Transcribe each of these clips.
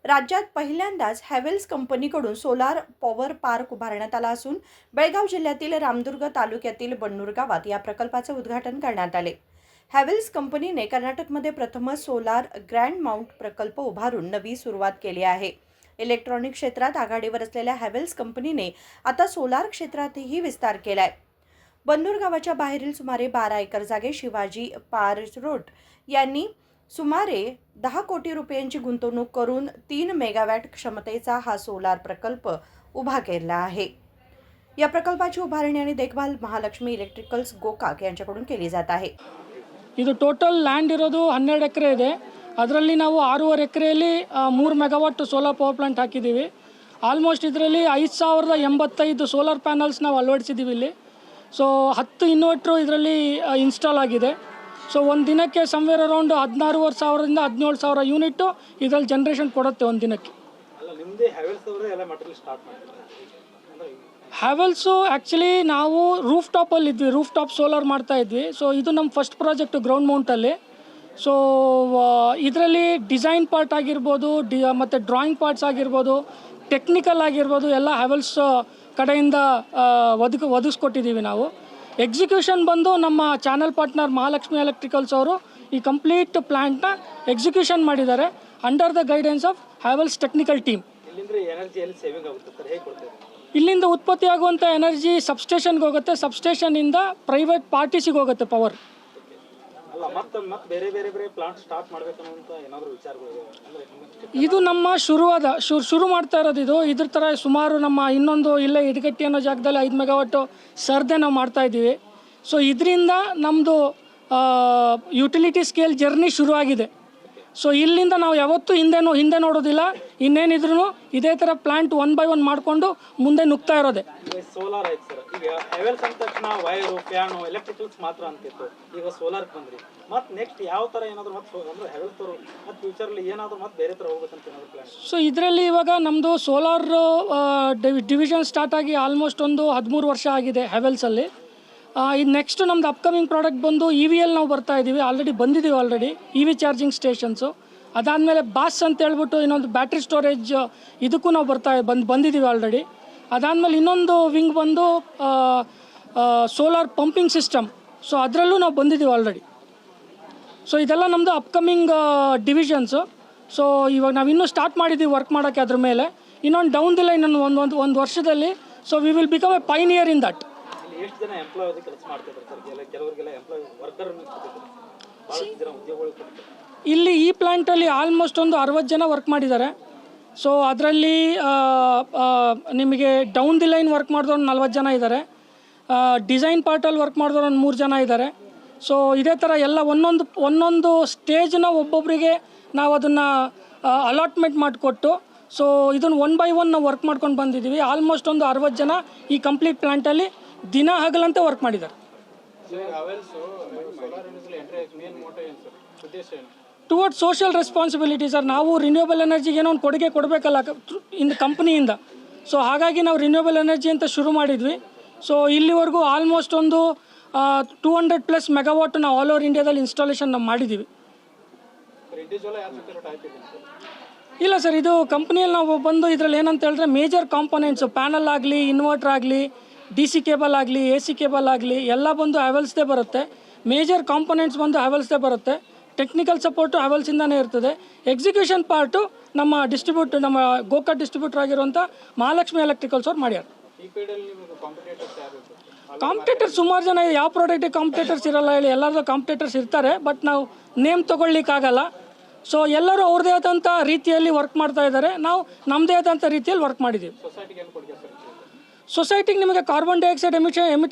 राज्यात पहिल्यांदाच हॅवेल्स कंपनीकडून सोलार पॉवर पार्क उभारण्यात आला असून बेळगाव जिल्ह्यातील रामदुर्ग तालुक्यातील बन्नूर गावात या प्रकल्पाचे उद्घाटन करण्यात आले. हॅवेल्स कंपनीने कर्नाटकमध्ये प्रथमच सोलार ग्रँड माउंट प्रकल्प उभारून नवी सुरुवात केली आहे. इलेक्ट्रॉनिक क्षेत्रात आघाडीवर असलेल्या हॅवेल्स कंपनीने आता सोलार क्षेत्रातही विस्तार केलाय. बन्नूर गावाच्या बाहेरील सुमारे 12 एकर जागेत शिवाजी पाररोट यांनी सुमारे 10 कोटी रुपयांची गुंतवणूक करून 3 मेगावॅट क्षमतेचा हा सोलार प्रकल्प उभा केला आहे. या प्रकल्पाची उभारणी आणि देखभाल महालक्ष्मी इलेक्ट्रिकल्स ಗೋಕಾಕ್ यांच्याकडून केली जात आहे. ಇದು ಟೋಟಲ್ ಲ್ಯಾಂಡ್ ಇರೋದು 12 ಎಕರೆ ಇದೆ. ಅದರಲ್ಲಿ ನಾವು 6.5 ಎಕರೆಯಲ್ಲಿ 3 ಮೆಗಾವಾಟ್ ಸೋಲಾರ್ ಪವರ್ ಪ್ಲಾಂಟ್ ಹಾಕಿದ್ದೀವಿ. ಆಲ್ಮೋಸ್ಟ್ ಇದರಲ್ಲಿ 5085 ಸೋಲಾರ್ ಪ್ಯಾನಲ್ಸ್ ನಾವು ಅಳವಡಿಸಿದ್ದೀವಿ ಇಲ್ಲಿ. ಸೊ 10 ಇನ್ವರ್ಟ್ರು ಇದರಲ್ಲಿ ಇನ್ಸ್ಟಾಲ್ ಆಗಿದೆ. ಸೊ ಒಂದು ದಿನಕ್ಕೆ ಸಮ್ವೇರ್ ಅರೌಂಡ್ 16,500ರಿಂದ 17,000 ಯೂನಿಟ್ಟು ಇದರಲ್ಲಿ ಜನ್ರೇಷನ್ ಕೊಡುತ್ತೆ ಒಂದು ದಿನಕ್ಕೆ. ಹ್ಯಾವೆಲ್ಸು ಆ್ಯಕ್ಚುಲಿ ನಾವು ರೂಫ್ ಟಾಪಲ್ಲಿ ಇದ್ವಿ, ರೂಫ್ ಟಾಪ್ ಸೋಲಾರ್ ಮಾಡ್ತಾ ಇದ್ವಿ. ಸೊ ಇದು ನಮ್ಮ ಫಸ್ಟ್ ಪ್ರಾಜೆಕ್ಟು ಗ್ರೌಂಡ್ ಮೌಂಟಲ್ಲಿ. ಸೊ ಇದರಲ್ಲಿ ಡಿಸೈನ್ ಪಾರ್ಟ್ ಆಗಿರ್ಬೋದು, ಮತ್ತು ಡ್ರಾಯಿಂಗ್ ಪಾರ್ಟ್ಸ್ ಆಗಿರ್ಬೋದು, ಟೆಕ್ನಿಕಲ್ ಆಗಿರ್ಬೋದು, ಎಲ್ಲ ಹ್ಯಾವೆಲ್ಸ್ ಕಡೆಯಿಂದ ಒದಗಿಸ್ಕೊಟ್ಟಿದ್ದೀವಿ ನಾವು. ಎಕ್ಸಿಕ್ಯೂಷನ್ ಬಂದು ನಮ್ಮ ಚಾನಲ್ ಪಾರ್ಟ್ನರ್ ಮಹಾಲಕ್ಷ್ಮಿ ಎಲೆಕ್ಟ್ರಿಕಲ್ಸ್ ಅವರು ಈ ಕಂಪ್ಲೀಟ್ ಪ್ಲ್ಯಾಂಟ್ನ ಎಕ್ಸಿಕ್ಯೂಷನ್ ಮಾಡಿದ್ದಾರೆ under the guidance of Havells technical team. ಇಲ್ಲಿಂದ ಉತ್ಪತ್ತಿ ಆಗುವಂಥ ಎನರ್ಜಿ ಸಬ್ಸ್ಟೇಷನ್ಗೆ ಹೋಗುತ್ತೆ, ಸಬ್ಸ್ಟೇಷನಿಂದ ಪ್ರೈವೇಟ್ ಪಾರ್ಟೀಸಿಗೆ ಹೋಗುತ್ತೆ ಪವರ್. ಇದು ನಮ್ಮ ಶುರು ಮಾಡ್ತಾ ಇರೋದು. ಇದ್ರ ಥರ ಸುಮಾರು ನಮ್ಮ ಇನ್ನೊಂದು ಇಲ್ಲೇ ಇಡಗಟ್ಟಿ ಅನ್ನೋ ಜಾಗದಲ್ಲಿ 5 ಮೆಗಾವಾಟು ಸರ್ದೆ ನಾವು ಮಾಡ್ತಾ ಇದ್ದೀವಿ. ಸೊ ಇದರಿಂದ ನಮ್ಮದು ಯುಟಿಲಿಟಿ ಸ್ಕೇಲ್ ಜರ್ನಿ ಶುರುವಾಗಿದೆ. ಸೊ ಇಲ್ಲಿಂದ ನಾವು ಯಾವತ್ತೂ ಹಿಂದೆ ನೋಡೋದಿಲ್ಲ. ಇನ್ನೇನಿದ್ರು ಇದೇ ಥರ ಪ್ಲಾಂಟ್ 1 by 1 ಮಾಡಿಕೊಂಡು ಮುಂದೆ ನುಗ್ತಾ ಇರೋದೆ. ಸೋಲಾರ್ ಆಯ್ತು ಸರ್. ಈಗ ಹ್ಯಾವೆಲ್ಸ್ ಅಂದ ತಕ್ಷಣ ವೈರು, ಫ್ಯಾನು, ಎಲೆಕ್ಟ್ರಿಕಲ್ಸ್ ಮಾತ್ರ ಅಂತಿತ್ತು. ಈಗ ಸೋಲಾರ್ಗೆ ಬಂದ್ರಿ. ಮತ್ತು ನೆಕ್ಸ್ಟ್ ಯಾವ ಥರ ಏನಾದರೂ ಮತ್ತೆ ಅಂದರೆ ಹ್ಯಾವೆಲ್ಸ್ ಅವರು ಮತ್ತು ಫ್ಯೂಚರಲ್ಲಿ ಏನಾದರೂ ಮತ್ತೆ ಬೇರೆ ಥರ ಹೋಗ್ಬೇಕಂತ ಏನಾದರೂ ಪ್ಲಾನ್? ಸೊ ಇದರಲ್ಲಿ ಇವಾಗ ನಮ್ಮದು ಸೋಲಾರ್ ಡಿವಿಷನ್ ಸ್ಟಾರ್ಟ್ ಆಗಿ ಆಲ್ಮೋಸ್ಟ್ ಒಂದು 13 ವರ್ಷ ಆಗಿದೆ ಹ್ಯಾವೆಲ್ಸಲ್ಲಿ. ಇದು ನೆಕ್ಸ್ಟ್ ನಮ್ಮದು ಅಪ್ಕಮಿಂಗ್ ಪ್ರಾಡಕ್ಟ್ ಬಂದು EVL ನಾವು ಬರ್ತಾ ಇದ್ದೀವಿ. ಬಂದಿದ್ದೀವಿ ಇ ವಿ ಚಾರ್ಜಿಂಗ್ ಸ್ಟೇಷನ್ಸು. ಅದಾದಮೇಲೆ ಬಾಸ್ ಅಂತ ಹೇಳ್ಬಿಟ್ಟು ಇನ್ನೊಂದು ಬ್ಯಾಟ್ರಿ ಸ್ಟೋರೇಜ್ ಇದಕ್ಕೂ ನಾವು ಬಂದಿದ್ದೀವಿ ಆಲ್ರೆಡಿ. ಅದಾದಮೇಲೆ ಇನ್ನೊಂದು ವಿಂಗ್ ಬಂದು ಸೋಲಾರ್ ಪಂಪಿಂಗ್ ಸಿಸ್ಟಮ್. ಸೊ ಅದರಲ್ಲೂ ನಾವು ಬಂದಿದ್ದೀವಿ ಆಲ್ರೆಡಿ. ಸೊ ಇದೆಲ್ಲ ನಮ್ಮದು ಅಪ್ಕಮಿಂಗ್ ಡಿವಿಷನ್ಸು. ಸೊ ಇವಾಗ ನಾವು ಇನ್ನೂ ಸ್ಟಾರ್ಟ್ ಮಾಡಿದ್ದೀವಿ ವರ್ಕ್ ಮಾಡೋಕ್ಕೆ ಅದ್ರ ಮೇಲೆ. ಇನ್ನೊಂದು ಡೌನ್ ದಿ ಲೈನ್ ಒಂದು ವರ್ಷದಲ್ಲಿ so we will become A Pioneer in that. ಎಷ್ಟು ಜನ ಎಂಪ್ಲಾಯ್ ಕೆಲಸ ಮಾಡ್ತಿದ್ದಾರೆ ಸರ್? ಕೆಲವರಿಗೆಲ್ಲ ಎಂಪ್ಲಾಯ್ ವರ್ಕರ್ ಇಲ್ಲಿ ಈ ಪ್ಲ್ಯಾಂಟಲ್ಲಿ ಆಲ್ಮೋಸ್ಟ್ ಒಂದು 60 ಜನ ವರ್ಕ್ ಮಾಡಿದ್ದಾರೆ. ಸೊ ಅದರಲ್ಲಿ ನಿಮಗೆ ಡೌನ್ ದಿ ಲೈನ್ ವರ್ಕ್ ಮಾಡಿದವ್ರು 40 ಜನ ಇದ್ದಾರೆ. ಡಿಸೈನ್ ಪಾರ್ಟಲ್ಲಿ ವರ್ಕ್ ಮಾಡಿದವ್ರು ಒಂದು 3 ಜನ ಇದ್ದಾರೆ. ಸೊ ಇದೇ ಥರ ಎಲ್ಲ ಒಂದೊಂದು ಸ್ಟೇಜ್ನ ಒಬ್ಬೊಬ್ಬರಿಗೆ ನಾವು ಅದನ್ನು ಅಲಾಟ್ಮೆಂಟ್ ಮಾಡಿಕೊಟ್ಟು ಸೊ ಇದನ್ನು 1 by 1 ನಾವು ವರ್ಕ್ ಮಾಡ್ಕೊಂಡು ಬಂದಿದ್ದೀವಿ. ಆಲ್ಮೋಸ್ಟ್ ಒಂದು 60 ಜನ ಈ ಕಂಪ್ಲೀಟ್ ಪ್ಲ್ಯಾಂಟಲ್ಲಿ ದಿನ ಹಗಲಂತೆ ವರ್ಕ್ ಮಾಡಿದ್ದಾರೆ. Towards social responsibility sir. ನಾವು ರಿನ್ಯೂಯಬಲ್ ಎನರ್ಜಿಗೆ ಏನೋ ಒಂದು ಕೊಡುಗೆ ಕೊಡಬೇಕಲ್ಲ ಕಂಪ್ನಿಯಿಂದ. ಸೊ ಹಾಗಾಗಿ ನಾವು ರಿನ್ಯೂಯಬಲ್ ಎನರ್ಜಿ ಅಂತ ಶುರು ಮಾಡಿದ್ವಿ. ಸೊ ಇಲ್ಲಿವರೆಗೂ ಆಲ್ಮೋಸ್ಟ್ ಒಂದು 200+ ಮೆಗಾವಾಟ್ ನಾವು ಆಲ್ ಓವರ್ ಇಂಡಿಯಾದಲ್ಲಿ ಇನ್ಸ್ಟಾಲೇಷನ್ ನಾವು ಮಾಡಿದ್ದೀವಿ. ಇಲ್ಲ ಸರ್, ಇದು ಕಂಪ್ನಿಯಲ್ಲಿ ನಾವು ಬಂದು ಇದರಲ್ಲಿ ಏನಂತ ಹೇಳಿದ್ರೆ ಮೇಜರ್ ಕಾಂಪೊನೆಂಟ್ಸು ಪ್ಯಾನಲ್ ಆಗಲಿ, ಇನ್ವರ್ಟರ್ ಆಗಲಿ, DC ಕೇಬಲ್ ಆಗಲಿ, AC ಕೇಬಲ್ ಆಗಲಿ ಎಲ್ಲ ಬಂದು ಹ್ಯಾವೆಲ್ಸ್ದೇ ಬರುತ್ತೆ. ಮೇಜರ್ ಕಾಂಪೊನೆಂಟ್ಸ್ ಬಂದು ಹ್ಯಾವೆಲ್ಸ್ದೇ ಬರುತ್ತೆ. ಟೆಕ್ನಿಕಲ್ ಸಪೋರ್ಟು ಹ್ಯಾವೆಲ್ಸಿಂದನೇ ಇರ್ತದೆ. ಎಕ್ಸಿಕ್ಯೂಷನ್ ಪಾರ್ಟು ನಮ್ಮ ಗೋಕಾಕ್ ಡಿಸ್ಟ್ರಿಬ್ಯೂಟರ್ ಆಗಿರುವಂಥ ಮಹಾಲಕ್ಷ್ಮಿ ಎಲೆಕ್ಟ್ರಿಕಲ್ಸ್ ಅವ್ರು ಮಾಡ್ಯಾರ. ಕಾಂಪಿಟೇಟರ್ಸ್ ಸುಮಾರು ಜನ. ಯಾವ ಪ್ರಾಡಕ್ಟಿಗೆ ಕಾಂಪಿಟೇಟರ್ಸ್ ಇರಲ್ಲ ಹೇಳಿ? ಎಲ್ಲರದ್ದು ಕಾಂಪಿಟೇಟರ್ಸ್ ಇರ್ತಾರೆ, ಬಟ್ ನಾವು ನೇಮ್ ತೊಗೊಳ್ಲಿಕ್ಕಾಗಲ್ಲ. ಸೊ ಎಲ್ಲರೂ ಅವ್ರದ್ದೇ ಆದಂಥ ರೀತಿಯಲ್ಲಿ ವರ್ಕ್ ಮಾಡ್ತಾ ಇದ್ದಾರೆ. ನಾವು ನಮ್ಮದೇ ಆದಂಥ ರೀತಿಯಲ್ಲಿ ವರ್ಕ್ ಮಾಡಿದ್ದೀವಿ. ಸೊಸೈಟಿಗೆ ನಿಮಗೆ ಕಾರ್ಬನ್ ಡೈಆಕ್ಸೈಡ್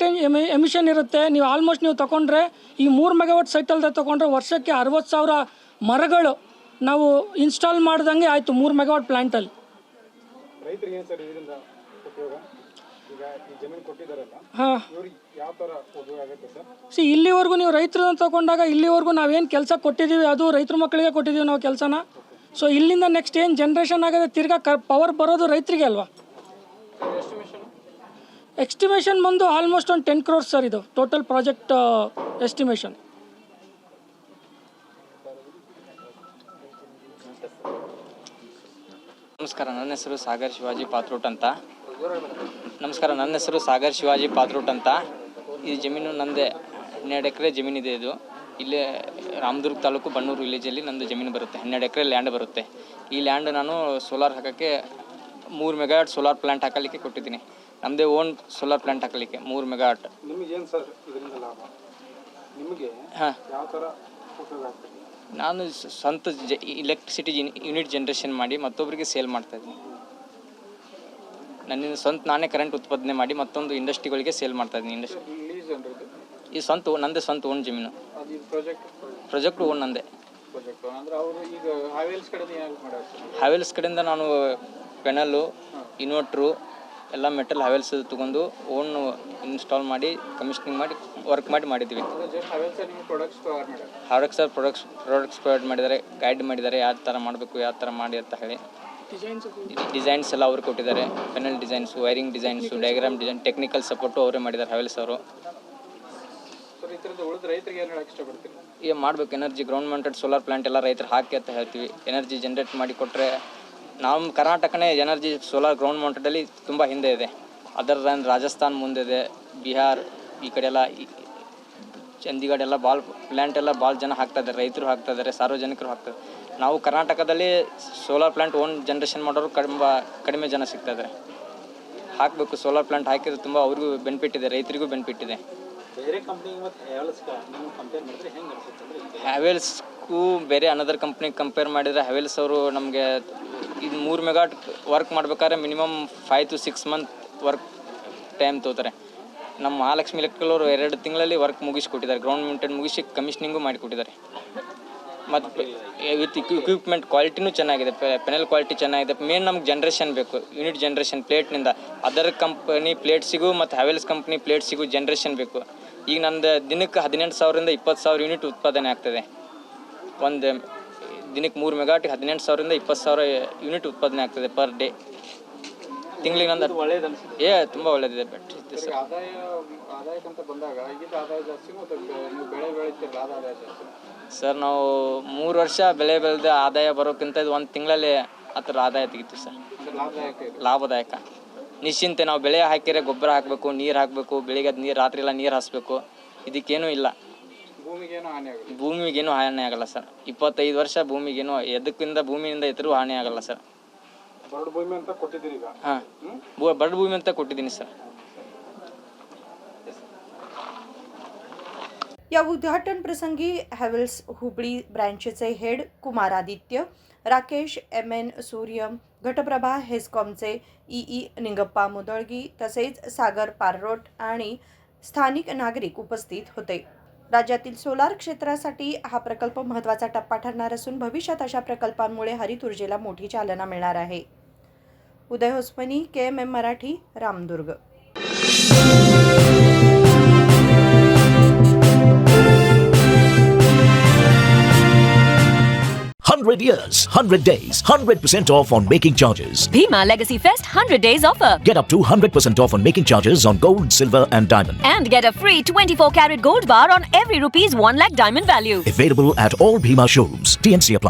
ಎಮಿಷನ್ ಇರುತ್ತೆ. ನೀವು ಆಲ್ಮೋಸ್ಟ್ ನೀವು ತೊಗೊಂಡ್ರೆ ಈ 3 ಮೆಗಾವಾಟ್ ಸೈಟಲ್ದ ತೊಗೊಂಡ್ರೆ ವರ್ಷಕ್ಕೆ 60,000 ಮರಗಳು ನಾವು ಇನ್ಸ್ಟಾಲ್ ಮಾಡ್ದಂಗೆ ಆಯಿತು 3 ಮೆಗಾವಾಟ್ ಪ್ಲ್ಯಾಂಟಲ್ಲಿ. ಹಾಂ, ಇಲ್ಲಿವರೆಗೂ ನೀವು ರೈತರನ್ನ ತೊಗೊಂಡಾಗ ಇಲ್ಲಿವರೆಗೂ ನಾವೇನು ಕೆಲಸ ಕೊಟ್ಟಿದ್ದೀವಿ ಅದು ರೈತರ ಮಕ್ಕಳಿಗೆ ಕೊಟ್ಟಿದ್ದೀವಿ ನಾವು ಕೆಲಸನ. ಸೊ ಇಲ್ಲಿಂದ ನೆಕ್ಸ್ಟ್ ಏನು ಜನ್ರೇಷನ್ ಆಗಿದೆ ತಿರ್ಗಾ ಪವರ್ ಬರೋದು ರೈತರಿಗೆ ಅಲ್ವಾ. ಎಸ್ಟಿಮೇಷನ್ ಬಂದು ಆಲ್ಮೋಸ್ಟ್ ಒಂದು 10 crores ಸರ್. ಇದು ಟೋಟಲ್ ಪ್ರಾಜೆಕ್ಟ್ ಎಸ್ಟಿಮೇಷನ್. ನಮಸ್ಕಾರ, ನನ್ನ ಹೆಸರು ಸಾಗರ್ ಶಿವಾಜಿ ಪಾತ್ರೋಟ್ ಅಂತ. ನಮಸ್ಕಾರ, ನನ್ನ ಹೆಸರು ಸಾಗರ್ ಶಿವಾಜಿ ಪಾತ್ರೋಟ್ ಅಂತ. ಈ ಜಮೀನು ನಂದೇ, 12 ಎಕರೆ ಜಮೀನಿದೆ. ಇದು ಇಲ್ಲೇ ರಾಮದುರ್ಗ ತಾಲೂಕು ಬಣ್ಣೂರು ವಿಲೇಜಲ್ಲಿ ನಂದು ಜಮೀನು ಬರುತ್ತೆ. 12 ಎಕರೆ ಲ್ಯಾಂಡ್ ಬರುತ್ತೆ. ಈ ಲ್ಯಾಂಡ್ ನಾನು ಸೋಲಾರ್ ಹಾಕೋಕ್ಕೆ 3 ಮೆಗಾವಾಟ್ ಸೋಲಾರ್ ಪ್ಲ್ಯಾಂಟ್ ಹಾಕಲಿಕ್ಕೆ ಕೊಟ್ಟಿದ್ದೀನಿ. ನಮ್ಮದೇ ಓನ್ ಸೋಲಾರ್ ಪ್ಲ್ಯಾಂಟ್ ಹಾಕಲಿಕ್ಕೆ 3 ಮೆಗಾವಾಟ್. ನಿಮಗೇನು ಸರ್ ಇದರಿಂದ ಲಾಭ? ನಿಮಗೆ ಹಾಂ, ಯಾವ ಥರ ಉಪಯೋಗ ಆಗ್ತದೆ? ನಾನು ಸ್ವಂತ ಇಲೆಕ್ಟ್ರಿಸಿಟಿ ಯೂನಿಟ್ ಜನ್ರೇಷನ್ ಮಾಡಿ ಮತ್ತೊಬ್ಬರಿಗೆ ಸೇಲ್ ಮಾಡ್ತಾಯಿದ್ದೀನಿ. ನನ್ನಿಂದ ಸ್ವಂತ ನಾನೇ ಕರೆಂಟ್ ಉತ್ಪಾದನೆ ಮಾಡಿ ಮತ್ತೊಂದು ಇಂಡಸ್ಟ್ರಿಗಳಿಗೆ ಸೇಲ್ ಮಾಡ್ತಾಯಿದ್ದೀನಿ. ಈ ನಂದೇ ಸ್ವಂತ ಓನ್ ಜಮೀನು. ಪ್ರಾಜೆಕ್ಟ್ ಓನ್ ನಂದೇ. ಹ್ಯಾವೆಲ್ಸ್ ಕಡೆಯಿಂದ ನಾನು ಪೆನಲ್ಲು, ಇನ್ವರ್ಟ್ರು ಎಲ್ಲ ಮೆಟಲ್ ಹ್ಯಾವೆಲ್ಸ್ ತೊಗೊಂಡು ಓನ್ ಇನ್ಸ್ಟಾಲ್ ಮಾಡಿ ಕಮಿಷನಿಂಗ್ ಮಾಡಿ ವರ್ಕ್ ಮಾಡಿದ್ದೀವಿ. ಹಾರ್ಡಕ್ ಸರ್ ಪ್ರಾಡಕ್ಟ್ಸ್ ಪ್ರೊವೈಡ್ ಮಾಡಿದ್ದಾರೆ, ಗೈಡ್ ಮಾಡಿದ್ದಾರೆ, ಯಾವ ಥರ ಮಾಡಬೇಕು, ಯಾವ ಥರ ಮಾಡಿ ಅಂತ ಹೇಳಿ. ಡಿಸೈನ್ಸ್ ಎಲ್ಲ ಅವ್ರು ಕೊಟ್ಟಿದ್ದಾರೆ. Panel designs, wiring designs, diagram design, technical support ಅವರೇ ಮಾಡಿದ್ದಾರೆ ಹ್ಯಾವೆಲ್ಸ್ ಅವರು. ಈಗ ಮಾಡಬೇಕು energy ground mounted solar plant ಎಲ್ಲ ರೈತರು ಹಾಕಿ ಅಂತ ಹೇಳ್ತೀವಿ. ಎನರ್ಜಿ ಜನ್ರೇಟ್ ಮಾಡಿ ಕೊಟ್ಟರೆ ನಮ್ಮ ಕರ್ನಾಟಕನೇ ಎನರ್ಜಿ ಸೋಲಾರ್ ಗ್ರೌಂಡ್ ಮೌಂಟೆಡಲ್ಲಿ ತುಂಬ ಹಿಂದೆ ಇದೆ. ಅದರ ರಾಜಸ್ಥಾನ್ ಮುಂದಿದೆ, ಬಿಹಾರ್ ಈ ಕಡೆ ಎಲ್ಲ, ಚಂಡೀಗಢ ಎಲ್ಲ ಪ್ಲ್ಯಾಂಟ್ ಎಲ್ಲ ಭಾಳ ಜನ ಹಾಕ್ತಾಯಿದ್ದಾರೆ, ರೈತರು ಹಾಕ್ತಾಯಿದ್ದಾರೆ, ಸಾರ್ವಜನಿಕರು ಹಾಕ್ತಾರೆ. ನಾವು ಕರ್ನಾಟಕದಲ್ಲಿ ಸೋಲಾರ್ ಪ್ಲ್ಯಾಂಟ್ ಓನ್ ಜನ್ರೇಷನ್ ಮಾಡೋರು ಕಡಿಮೆ ಜನ ಸಿಗ್ತಾಯಿದ್ದಾರೆ. ಹಾಕಬೇಕು, ಸೋಲಾರ್ ಪ್ಲ್ಯಾಂಟ್ ಹಾಕಿದ್ರೆ ತುಂಬ ಅವ್ರಿಗೂ ಬೆನಿಫಿಟ್ ಇದೆ, ರೈತರಿಗೂ ಬೆನಿಫಿಟ್ ಇದೆ. ಬೇರೆ ಕಂಪ್ನಿಗೆ ಮತ್ತು ನೀವು ಕಂಪೇರ್ ಮಾಡಿದ್ರೆ ಹೆಂಗೆ ಅನಿಸುತ್ತೆ ಅಂದರೆ? ಹ್ಯಾವೆಲ್ಸ್ಗೂ ಬೇರೆ ಅನದರ್ ಕಂಪ್ನಿಗೆ ಕಂಪೇರ್ ಮಾಡಿದರೆ ಹ್ಯಾವೆಲ್ಸ್ ಅವರು ನಮಗೆ ಇದು 3 ಮೆಗಾಟ್ ವರ್ಕ್ ಮಾಡ್ಬೇಕಾದ್ರೆ minimum 5 to 6 month work time ತೊಗೋತಾರೆ. ನಮ್ಮ ಮಹಾಲಕ್ಷ್ಮಿ ಎಲೆಕ್ಟ್ರಿಕಲ್ ಅವರು 2 ತಿಂಗಳಲ್ಲಿ ವರ್ಕ್ ಮುಗಿಸ್ಕೊಟ್ಟಿದ್ದಾರೆ. ಗ್ರೌಂಡ್ ಮೌಂಟೆಡ್ ಮುಗಿಸಿ ಕಮಿಷನಿಂಗು ಮಾಡಿಕೊಟ್ಟಿದ್ದಾರೆ. ಮತ್ತು ವಿತ್ ಇಕ್ವಿಪ್ಮೆಂಟ್ ಕ್ವಾಲಿಟಿನೂ ಚೆನ್ನಾಗಿದೆ, ಪೆನಲ್ ಕ್ವಾಲಿಟಿ ಚೆನ್ನಾಗಿದೆ. ಮೇನ್ ನಮ್ಗೆ ಜನ್ರೇಷನ್ ಬೇಕು, ಯೂನಿಟ್ ಜನ್ರೇಷನ್ ಪ್ಲೇಟ್ನಿಂದ. ಅದರ್ ಕಂಪ್ನಿ ಪ್ಲೇಟ್ಸಿಗೂ ಮತ್ತು ಹ್ಯಾವೆಲ್ಸ್ ಕಂಪ್ನಿ ಪ್ಲೇಟ್ಸಿಗೂ ಜನ್ರೇಷನ್ ಬೇಕು. ಈಗ ನಂದು ದಿನಕ್ಕೆ 18,000ರಿಂದ 20,000 ಯೂನಿಟ್ ಉತ್ಪಾದನೆ ಆಗ್ತದೆ. ಒಂದು ದಿನಕ್ಕೆ 3 ಮೆಗಾಟಿಗೆ 18,000ರಿಂದ 20,000 ಯೂನಿಟ್ ಉತ್ಪಾದನೆ ಆಗ್ತದೆ ಪರ್ ಡೇ. ತಿಂಗಳಿಗೆ ನಂದು ಒಳ್ಳೇದು ಅನಿಸುತ್ತೆ. ತುಂಬ ಒಳ್ಳೆಯದಿದೆ. ಬೆಟ್ ಸರ್, ಆದಾಯಕ್ಕಿಂತ ಬಂದಾಗ ಈಗಿನ ಆದಾಯ ಜಾಸ್ತಿ ಮತ್ತು ನೀವು ಬೆಳೆ ಬೆಳೀತಿರಲ್ಲ ಅದು ಆದಾಯ ಜಾಸ್ತಿ? ಸರ್, ನಾವು 3 ವರ್ಷ ಬೆಳೆ ಬೆಳೆದ ಆದಾಯ ಬರೋಕ್ಕಿಂತ ಇದು 1 ತಿಂಗಳಲ್ಲಿ ಆ ಥರ ಆದಾಯ ತೆಗಿತೀವಿ ಸರ್. ಲಾಭದಾಯಕ. ನಿಶ್ಚಿಂತೆ ನಾವು ಬೆಳೆ ಹಾಕಿದರೆ ಗೊಬ್ಬರ ಹಾಕಬೇಕು, ನೀರು ಹಾಕಬೇಕು, ಬೆಳಿಗ್ಗೆ ಅದು ನೀರು, ರಾತ್ರಿ ಎಲ್ಲ ನೀರು ಹಾಸ್ಬೇಕು. ಇದಕ್ಕೇನೂ ಇಲ್ಲ. ಭೂಮಿಗೇನು ಹಾನಿ ಆಗಲ್ಲ ಸರ್. 25 ವರ್ಷ ಭೂಮಿಗೇನು ಭೂಮಿಯಿಂದ ಎತ್ತರೂ ಹಾನಿ ಆಗಲ್ಲ ಸರ್. ಬರಡು ಭೂಮಿ ಅಂತ ಕೊಟ್ಟಿದ್ದೀರಿ ಈಗ? ಹಾಂ, ಬರಡು ಭೂಮಿ ಅಂತ ಕೊಟ್ಟಿದ್ದೀನಿ ಸರ್. या उद्घाटन प्रसंगी हॅवेल्स हुबळी ब्रँचचे हेड कुमार आदित्य, राकेश MN सूर्य, घटप्रभा हेस्कॉमचे EE निंगप्पा मुदळगी तसेच सागर पारोट आणि स्थानिक नागरिक उपस्थित होते. राज्यातील सोलार क्षेत्रासाठी हा प्रकल्प महत्त्वाचा टप्पा ठरणार असून भविष्यात अशा प्रकल्पांमुळे हरित ऊर्जेला मोठी चालना मिळणार आहे. उदय Hosamani, KMM Marathi, Ramdurg. 100 years, 100 days, 100% off on making charges. Bhima Legacy Fest 100 days offer. Get up to 100% off on making charges on gold, silver and diamond. And get a free 24 karat gold bar on every ₹1 lakh diamond value. Available at all Bhima showrooms. TNC apply.